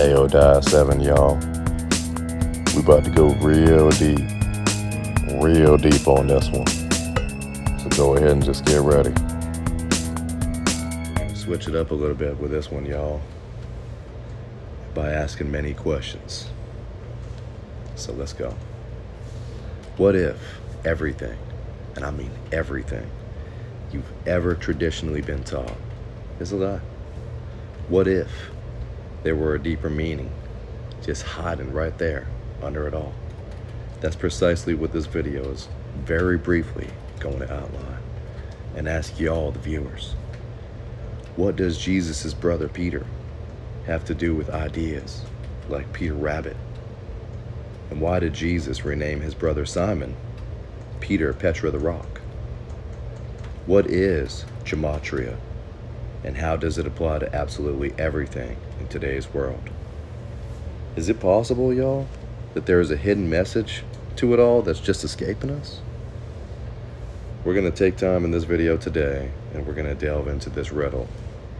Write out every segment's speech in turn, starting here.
AO-7, y'all. We about to go real deep on this one. So go ahead and just get ready. We're gonna switch it up a little bit with this one, y'all, by asking many questions. So let's go. What if everything, and I mean everything, you've ever traditionally been taught is a lie? What if there were a deeper meaning just hiding right there under it all? That's precisely what this video is very briefly going to outline and ask y'all, the viewers. What does Jesus' brother Peter have to do with ideas like Peter Rabbit? And why did Jesus rename his brother Simon Peter Petra the Rock? What is gematria, and how does it apply to absolutely everything in today's world? Is it possible, y'all, that there is a hidden message to it all that's just escaping us? We're going to take time in this video today, and we're going to delve into this riddle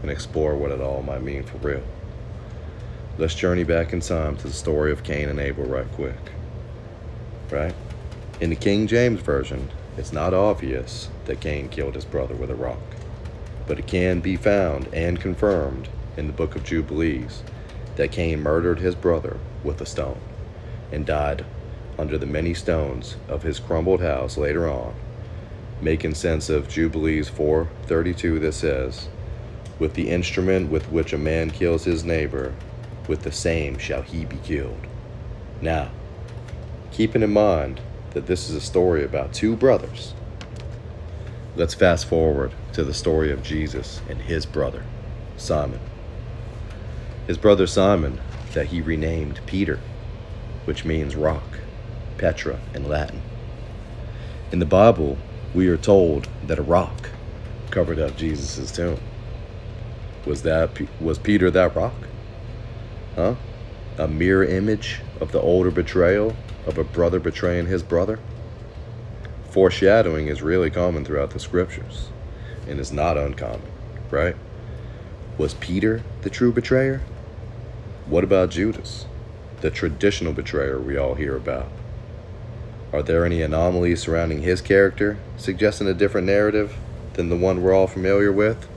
and explore what it all might mean for real. Let's journey back in time to the story of Cain and Abel right quick. Right? In the King James Version, it's not obvious that Cain killed his brother with a rock, but it can be found and confirmed in the book of Jubilees that Cain murdered his brother with a stone and died under the many stones of his crumbled house later on, making sense of Jubilees 4:32 that says, "With the instrument with which a man kills his neighbor, with the same shall he be killed." Now, keeping in mind that this is a story about two brothers, let's fast forward to the story of Jesus and his brother, Simon. His brother Simon, that he renamed Peter, which means rock, Petra in Latin. In the Bible, we are told that a rock covered up Jesus' tomb. Was Peter that rock? Huh? A mirror image of the older betrayal of a brother betraying his brother? Foreshadowing is really common throughout the scriptures, and it's not uncommon, right? Was Peter the true betrayer? What about Judas, the traditional betrayer we all hear about? Are there any anomalies surrounding his character, suggesting a different narrative than the one we're all familiar with,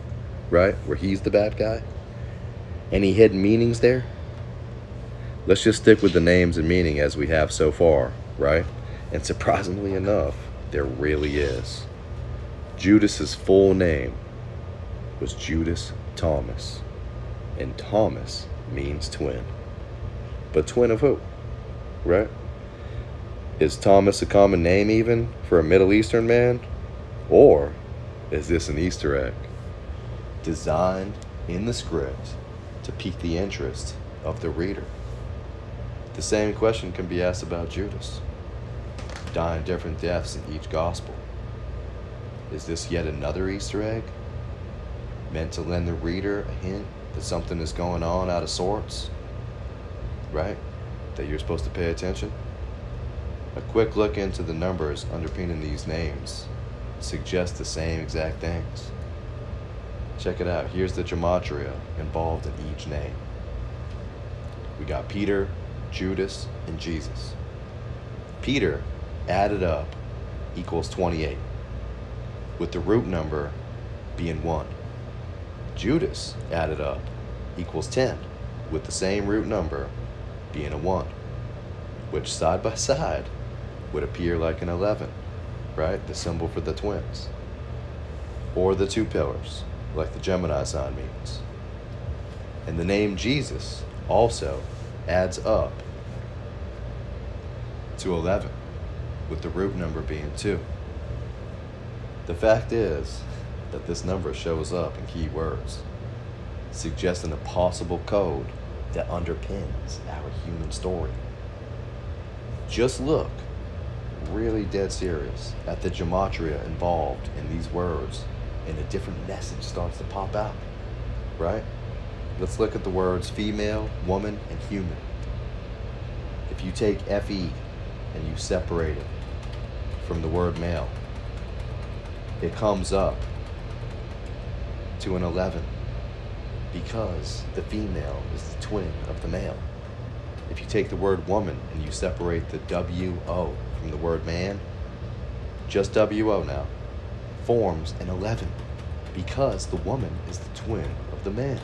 right? Where he's the bad guy? Any hidden meanings there? Let's just stick with the names and meaning as we have so far, right? And surprisingly enough, there really is. Judas's full name was Judas Thomas, and Thomas means twin. But twin of who, right? Is Thomas a common name even for a Middle Eastern man? Or is this an Easter egg designed in the script to pique the interest of the reader? The same question can be asked about Judas, dying different deaths in each gospel. Is this yet another Easter egg, meant to lend the reader a hint that something is going on out of sorts, right? That you're supposed to pay attention? A quick look into the numbers underpinning these names suggests the same exact things. Check it out. Here's the gematria involved in each name. We got Peter, Judas, and Jesus. Peter added up equals 28, with the root number being 1. Judas added up equals 10, with the same root number being a 1, which side by side would appear like an 11, right? The symbol for the twins. Or the two pillars, like the Gemini sign means. And the name Jesus also adds up to 11, with the root number being 2. The fact is that this number shows up in key words, suggesting a possible code that underpins our human story. Just look, really dead serious, at the gematria involved in these words, and a different message starts to pop out, right? Let's look at the words female, woman, and human. If you take FE and you separate it from the word male, it comes up to an 11, because the female is the twin of the male. If you take the word woman and you separate the W-O from the word man, just W-O now, forms an 11 because the woman is the twin of the man.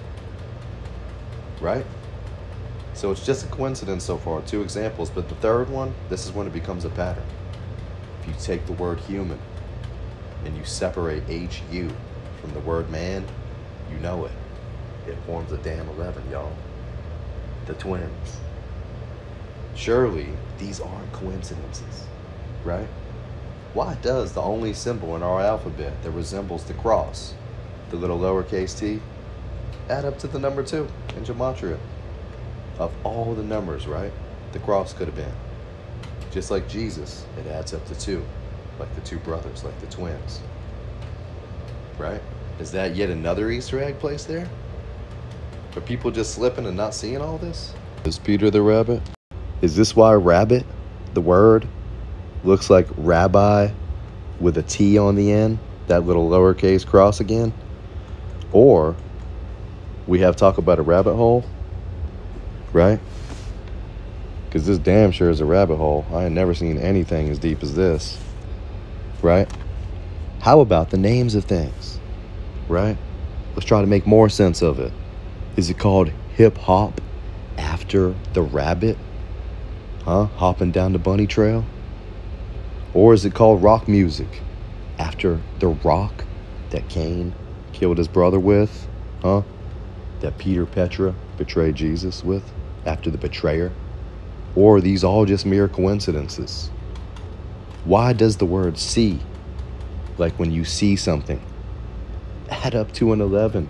Right? So it's just a coincidence so far, 2 examples, but the third one, this is when it becomes a pattern. If you take the word human and you separate H-U from the word man, you know it. It forms a damn 11, y'all. The twins. Surely, these aren't coincidences, right? Why does the only symbol in our alphabet that resembles the cross, the little lowercase t, add up to the number 2 in gematria? Of all the numbers, right? The cross could have been. Just like Jesus, it adds up to 2, like the 2 brothers, like the twins. Right? Is that yet another Easter egg placed there? Are people just slipping and not seeing all this? Is Peter the rabbit? Is this why rabbit, the word, looks like rabbi with a T on the end? That little lowercase cross again? Or we have talk about a rabbit hole, right? Because this damn sure is a rabbit hole. I ain't never seen anything as deep as this, right? How about the names of things, right? Let's try to make more sense of it. Is it called hip hop after the rabbit? Huh? Hopping down the bunny trail? Or is it called rock music after the rock that Cain killed his brother with? Huh? That Peter Petra betrayed Jesus with after the betrayer? Or are these all just mere coincidences? Why does the word see, like when you see something, add up to an 11?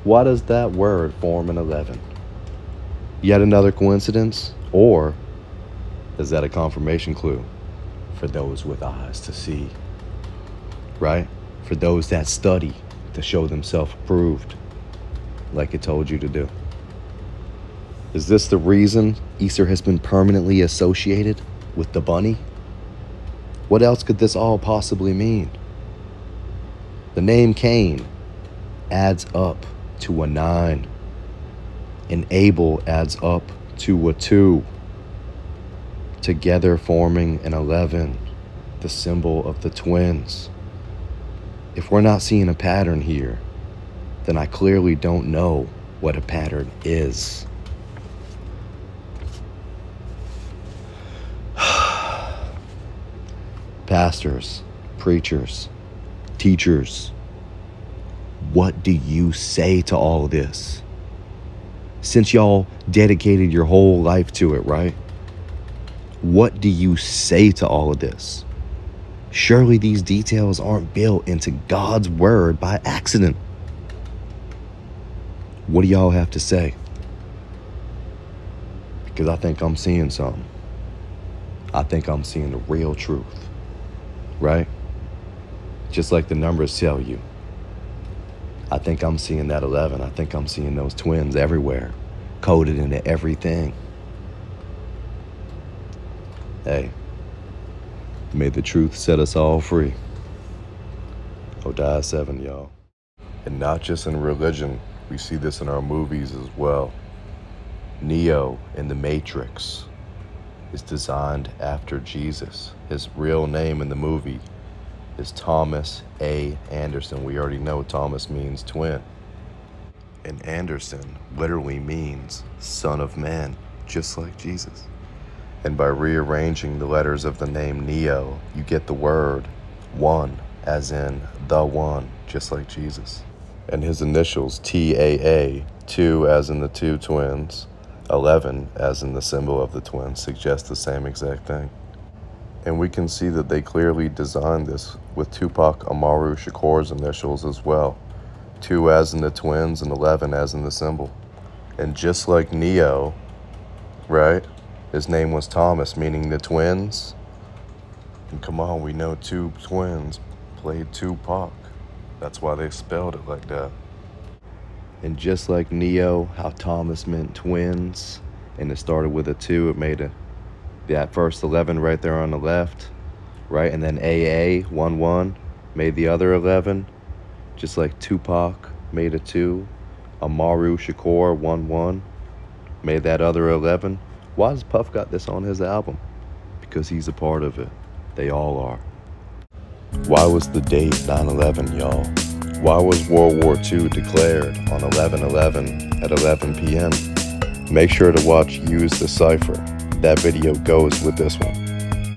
Why does that word form an 11? Yet another coincidence? Or is that a confirmation clue for those with eyes to see? Right? For those that study to show themselves approved, like it told you to do. Is this the reason Easter has been permanently associated with the bunny? What else could this all possibly mean? The name Cain adds up to a 9. And Abel adds up to a 2. Together forming an 11, the symbol of the twins. If we're not seeing a pattern here, then I clearly don't know what a pattern is. Pastors, preachers, teachers, what do you say to all of this? Since y'all dedicated your whole life to it, right? What do you say to all of this? Surely these details aren't built into God's word by accident. What do y'all have to say? Because I think I'm seeing something. I think I'm seeing the real truth, right? Just like the numbers tell you. I think I'm seeing that 11. I think I'm seeing those twins everywhere, coded into everything. Hey, may the truth set us all free. Hodiah 7, y'all. And not just in religion, we see this in our movies as well. Neo in The Matrix is designed after Jesus. His real name in the movie is Thomas A. Anderson. We already know Thomas means twin. And Anderson literally means son of man, just like Jesus. And by rearranging the letters of the name Neo, you get the word one, as in the one, just like Jesus. And his initials, TAA, 2 as in the 2 twins, 11 as in the symbol of the twins, suggest the same exact thing. And we can see that they clearly designed this with Tupac Amaru Shakur's initials as well. 2 as in the twins and 11 as in the symbol. And just like Neo, right? His name was Thomas, meaning the twins. And come on, we know 2 twins played Tupac. That's why they spelled it like that. And just like Neo, how Thomas meant twins, and it started with a 2, it made that first 11 right there on the left, right? And then AA, 1-1, made the other 11. Just like Tupac made a 2, Amaru Shakur 1-1 made that other 11. Why has Puff got this on his album? Because he's a part of it. They all are. Why was the date 9/11, y'all? Why was World War II declared on 11/11 at 11 p.m.? Make sure to watch Use the Cipher. That video goes with this one.